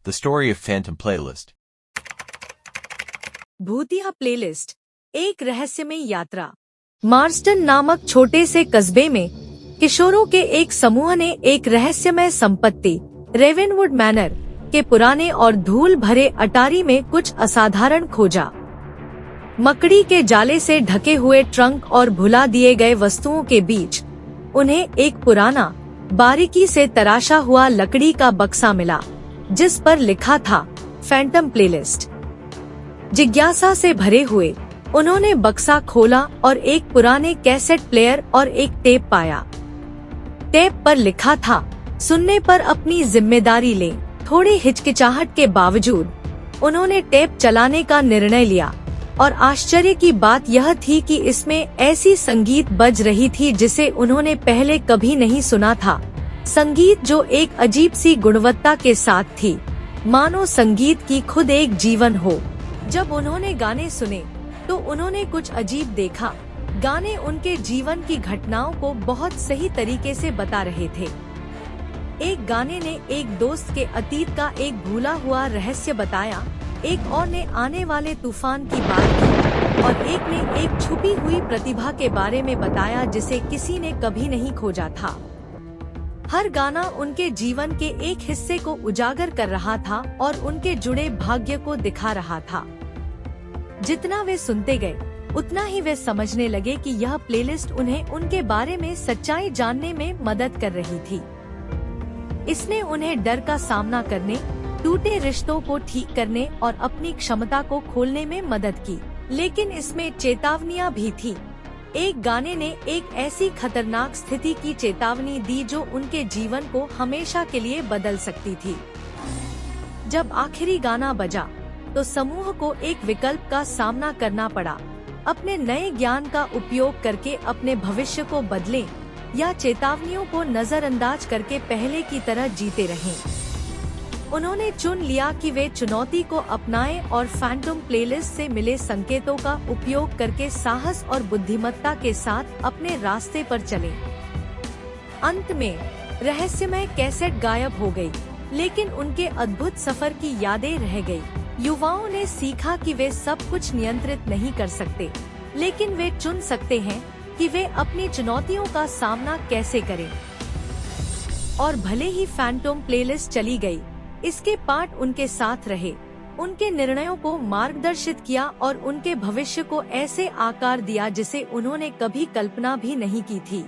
The Story of Phantom Playlist. भूतिया playlist, एक रहस्यमय यात्रा। मार्स्टन नामक छोटे से कस्बे में किशोरों के एक समूह ने एक रहस्यमय संपत्ति रेवेनवुड मैनर के पुराने और धूल भरे अटारी में कुछ असाधारण खोजा। मकड़ी के जाले से ढके हुए ट्रंक और भुला दिए गए वस्तुओं के बीच उन्हें एक पुराना, बारीकी से तराशा हुआ लकड़ी का बक्सा मिला, जिस पर लिखा था फैंटम प्लेलिस्ट। जिज्ञासा से भरे हुए उन्होंने बक्सा खोला और एक पुराने कैसेट प्लेयर और एक टेप पाया। टेप पर लिखा था, सुनने पर अपनी जिम्मेदारी लें। थोड़ी हिचकिचाहट के बावजूद उन्होंने टेप चलाने का निर्णय लिया और आश्चर्य की बात यह थी कि इसमें ऐसी संगीत बज रही थी जिसे उन्होंने पहले कभी नहीं सुना था। संगीत जो एक अजीब सी गुणवत्ता के साथ थी, मानो संगीत की खुद एक जीवन हो। जब उन्होंने गाने सुने तो उन्होंने कुछ अजीब देखा। गाने उनके जीवन की घटनाओं को बहुत सही तरीके से बता रहे थे। एक गाने ने एक दोस्त के अतीत का एक भूला हुआ रहस्य बताया, एक और ने आने वाले तूफान की बात की और एक ने एक छुपी हुई प्रतिभा के बारे में बताया जिसे किसी ने कभी नहीं खोजा था। हर गाना उनके जीवन के एक हिस्से को उजागर कर रहा था और उनके जुड़े भाग्य को दिखा रहा था। जितना वे सुनते गए उतना ही वे समझने लगे कि यह प्लेलिस्ट उन्हें उनके बारे में सच्चाई जानने में मदद कर रही थी। इसने उन्हें डर का सामना करने, टूटे रिश्तों को ठीक करने और अपनी क्षमता को खोलने में मदद की। लेकिन इसमें चेतावनियां भी थी। एक गाने ने एक ऐसी खतरनाक स्थिति की चेतावनी दी जो उनके जीवन को हमेशा के लिए बदल सकती थी। जब आखिरी गाना बजा तो समूह को एक विकल्प का सामना करना पड़ा, अपने नए ज्ञान का उपयोग करके अपने भविष्य को बदलें या चेतावनियों को नजरअंदाज करके पहले की तरह जीते रहें। उन्होंने चुन लिया कि वे चुनौती को अपनाएं और फैंटम प्लेलिस्ट से मिले संकेतों का उपयोग करके साहस और बुद्धिमत्ता के साथ अपने रास्ते पर चलें। अंत में रहस्यमय कैसेट गायब हो गई, लेकिन उनके अद्भुत सफर की यादें रह गई। युवाओं ने सीखा कि वे सब कुछ नियंत्रित नहीं कर सकते, लेकिन वे चुन सकते हैं कि वे अपनी चुनौतियों का सामना कैसे करें। और भले ही फैंटम प्लेलिस्ट चली गई, इसके पाठ उनके साथ रहे, उनके निर्णयों को मार्गदर्शित किया और उनके भविष्य को ऐसे आकार दिया जिसे उन्होंने कभी कल्पना भी नहीं की थी।